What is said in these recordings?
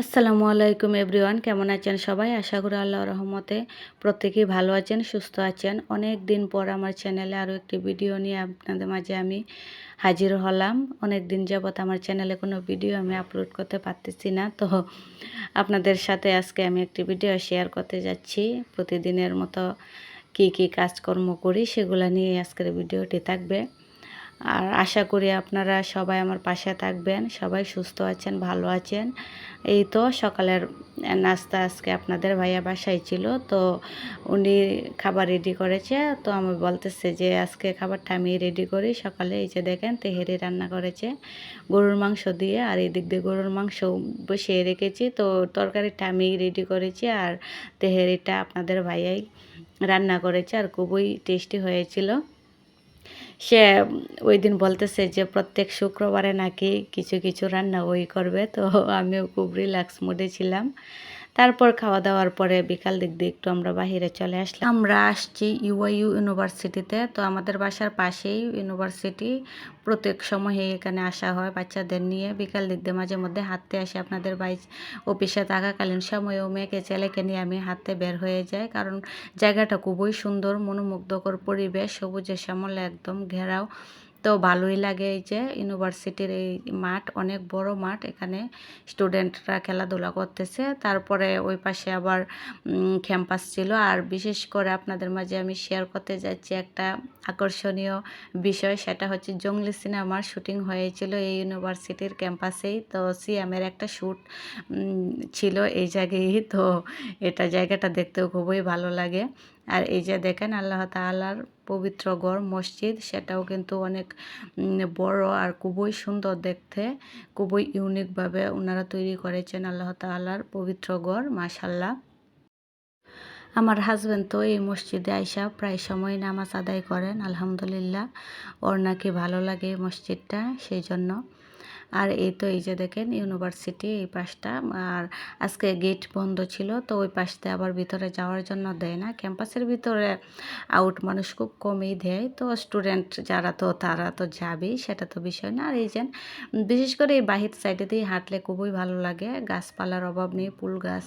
আসসালামু আলাইকুম এভরিওয়ান, কেমন আছেন সবাই? আশা করি আল্লাহর রহমতে প্রত্যেকেই ভালো আছেন, সুস্থ আছেন। অনেক দিন পর আমার চ্যানেলে আরও একটি ভিডিও নিয়ে আপনাদের মাঝে আমি হাজির হলাম। অনেক দিন যাবৎ আমার চ্যানেলে কোনো ভিডিও আমি আপলোড করতে পারতেছি না, তো আপনাদের সাথে আজকে আমি একটি ভিডিও শেয়ার করতে যাচ্ছি। প্রতিদিনের মতো কি কি কাজকর্ম করি সেগুলো নিয়ে আজকের ভিডিওটি থাকবে। আর আশা করি আপনারা সবাই আমার পাশে থাকবেন, সবাই সুস্থ আছেন, ভালো আছেন। এই তো সকালের নাস্তা আজকে আপনাদের ভাইয়া বাসায় ছিল, তো উনি খাবার রেডি করেছে। তো আমি বলতেছে যে আজকে খাবারটা আমি রেডি করি। সকালে এই যে দেখেন তেহেরি রান্না করেছে গরুর মাংস দিয়ে, আর এই দিক দিয়ে গরুর মাংস বসিয়ে রেখেছি। তো তরকারিটা আমি রেডি করেছি, আর তেহেরিটা আপনাদের ভাইয়াই রান্না করেছে, আর খুবই টেস্টি হয়েছিল। সে ওই দিন বলতেছে যে প্রত্যেক শুক্রবারে নাকি কিছু কিছু রান্না ওই করবে, তো আমিও খুব রিল্যাক্স মুডে ছিলাম। তারপর খাওয়া দাওয়ার পরে বিকাল দিক দিয়ে একটু আমরা বাহিরে চলে আসলাম। আমরা আসছি ইউআইইউ ইউনিভার্সিটিতে, তো আমাদের বাসার পাশেই ইউনিভার্সিটি। প্রত্যেক সময়ে এখানে আসা হয় বাচ্চাদের নিয়ে। বিকাল দিক দিয়ে মাঝে মধ্যে হাঁটতে আসে। আপনাদের অফিসে থাকাকালীন সময়েও মেয়েকে ছেলেকে নিয়ে আমি হাঁটতে বের হয়ে যাই, কারণ জায়গাটা খুবই সুন্দর, মনোমুগ্ধকর পরিবেশ, সবুজের শ্যামলে একদম ঘেরাও। তো ভালোই লাগে। এই যে ইউনিভার্সিটির এই মাঠ, অনেক বড় মাঠ, এখানে স্টুডেন্টরা খেলাধুলা করতেছে। তারপরে ওই পাশে আবার ক্যাম্পাস ছিল। আর বিশেষ করে আপনাদের মাঝে আমি শেয়ার করতে যাচ্ছি একটা আকর্ষণীয় বিষয়, সেটা হচ্ছে জঙ্গলি সিনেমার শুটিং হয়েছিল এই ইউনিভার্সিটির ক্যাম্পাসেই। তো সিএমের একটা শ্যুট ছিল এই জায়গায়। তো এটা জায়গাটা দেখতেও খুবই ভালো লাগে। আর এই যে দেখেন আল্লাহ তাআলার পবিত্র ঘর মসজিদ, সেটাও কিন্তু অনেক বড় আর খুবই সুন্দর দেখতে। খুবই ইউনিকভাবে ওনারা তৈরি করেছেন আল্লাহ তাআলার পবিত্র ঘর, মাশাআল্লাহ। আমার হাজব্যান্ড তো এই মসজিদে আইসা প্রায় সময় নামাজ আদায় করেন, আলহামদুলিল্লাহ। ওর নাকি ভালো লাগে এই মসজিদটা, সেই জন্য। আর এই তো এই যে দেখেন ইউনিভার্সিটি এই পাশটা। আর আজকে গেট বন্ধ ছিল, তো ওই পাশতে আবার ভিতরে যাওয়ার জন্য দেয় না। ক্যাম্পাসের ভিতরে আউট মানুষ খুব কমই দেয়, তো স্টুডেন্ট যারা তো তারা তো যাবেই, সেটা তো বিষয় না। আর এই যে বিশেষ করে এই বাহির সাইডে দিয়ে হাঁটলে খুবই ভালো লাগে। গাছপালার অভাব নেই, ফুল গাছ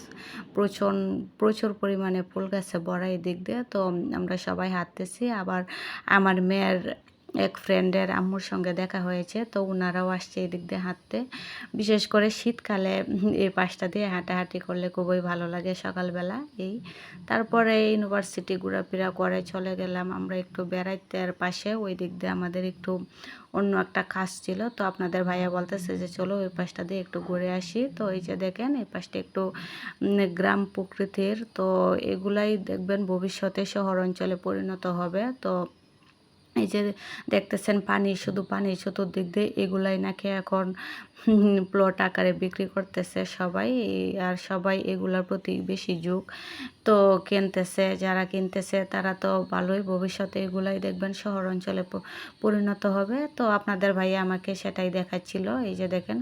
প্রচুর প্রচুর পরিমাণে ফুল গাছে ভরা এই দিক দিয়ে। তো আমরা সবাই হাঁটতেছি। আবার আমার মেয়ের এক ফ্রেন্ডের আম্মুর সঙ্গে দেখা হয়েছে, তো ওনারাও আসছে এই দিক দিয়ে হাঁটতে। বিশেষ করে শীতকালে এই পাশটা দিয়ে হাঁটাহাঁটি করলে খুবই ভালো লাগে সকালবেলা। এই তারপরে ইউনিভার্সিটি ঘোরাফেরা করে চলে গেলাম আমরা একটু বেড়াইতে। আর পাশে ওই দিক দিয়ে আমাদের একটু অন্য একটা কাজ ছিল, তো আপনাদের ভাইয়া বলতেছে যে চলো ওই পাশটা দিয়ে একটু ঘুরে আসি। তো এই যে দেখেন এই পাশটা একটু গ্রাম প্রকৃতির, তো এগুলাই দেখবেন ভবিষ্যতে শহর অঞ্চলে পরিণত হবে। তো এই যে দেখতেছেন পানি, শুধু পানি চতুর্দিক দিয়ে, এগুলাই নাকি এখন প্লট আকারে বিক্রি করতেছে সবাই। আর সবাই এগুলোর প্রতি বেশি ঝোঁক, তো কিনতেছে। যারা কিনতেছে তারা তো ভালোই, ভবিষ্যতে এগুলাই দেখবেন শহর অঞ্চলে পরিণত হবে। তো আপনাদের ভাইয়া আমাকে সেটাই দেখাচ্ছিল। এই যে দেখেন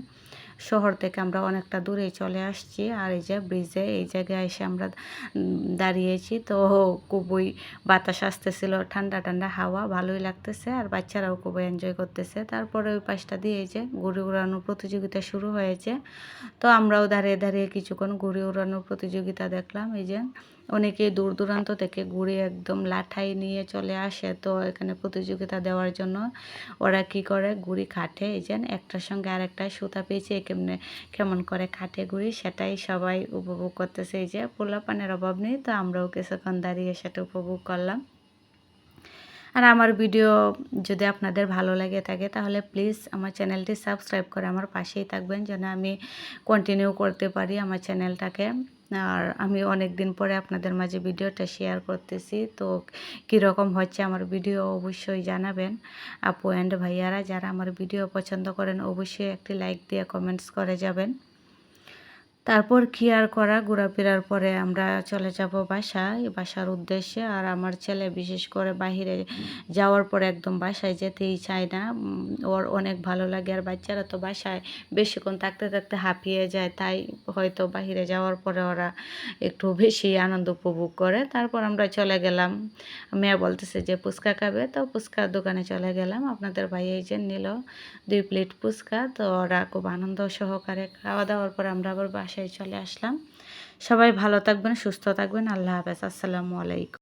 শহর থেকে আমরা অনেকটা দূরেই চলে আসছি। আর এই যে ব্রিজে এই জায়গায় এসে আমরা দাঁড়িয়েছি, তো খুবই বাতাস আসতেছিল, ঠান্ডা ঠান্ডা হাওয়া, ভালোই লাগতেছে। আর বাচ্চারাও খুবই এনজয় করতেছে। তারপরে ওই পাশটা দিয়ে এই যে ঘুড়ি উড়ানোর প্রতিযোগিতা শুরু হয়েছে, তো আমরাও দাঁড়িয়ে দাঁড়িয়ে কিছুক্ষণ ঘুড়ি উড়ানোর প্রতিযোগিতা দেখলাম। এই যে অনেকেই দূর দূরান্ত থেকে ঘুড়ি একদম লাঠাই নিয়ে চলে আসে, তো এখানে প্রতিযোগিতা দেওয়ার জন্য। ওরা কি করে ঘুড়ি কাটে, এই যে একটার সঙ্গে আরেকটা সুতা পেঁচিয়ে কেমন করে কাটে ঘুড়ি, সেটাই সবাই উপভোগ করতেছে। এই যে পোলাপানের অভাব নেই, তো আমরাও কিছুক্ষণ দাঁড়িয়ে সেটা উপভোগ করলাম। আর আমার ভিডিও যদি আপনাদের ভালো লাগে থাকে, তাহলে প্লিজ আমার চ্যানেলটি সাবস্ক্রাইব করে আমার পাশেই থাকবেন, যেন আমি কন্টিনিউ করতে পারি আমার চ্যানেলটাকে। আর আমি অনেক দিন পরে আপনাদের মাঝে ভিডিওটা শেয়ার করতেছি, তো কীরকম হচ্ছে আমার ভিডিও অবশ্যই জানাবেন। আপু অ্যান্ড ভাইয়ারা যারা আমার ভিডিও পছন্দ করেন, অবশ্যই একটি লাইক দিয়ে কমেন্টস করে যাবেন। তারপর কি আর করা, ঘোরাফেরার পরে আমরা চলে যাব বাসায়, বাসার উদ্দেশ্যে। আর আমার ছেলে বিশেষ করে বাহিরে যাওয়ার পরে একদম বাসায় যেতেই চায় না। ওর অনেক ভালো লাগে। আর বাচ্চারা তো বাসায় বেশিক্ষণ থাকতে থাকতে হাঁপিয়ে যায়, তাই হয়তো বাহিরে যাওয়ার পরে ওরা একটু বেশি আনন্দ উপভোগ করে। তারপর আমরা চলে গেলাম, মেয়ে বলতেছে যে ফুচকা খাবে, তো ফুচকার দোকানে চলে গেলাম। আপনাদের ভাই এই যে নিল 2 প্লেট ফুচকা, তো ওরা খুব আনন্দ সহকারে খাওয়া দাওয়ার পর আমরা আবার বাসায় বাসায় চলে আসলাম। সবাই ভালো থাকবেন, সুস্থ থাকবেন। আল্লাহ হাফেজ। আসসালামু আলাইকুম।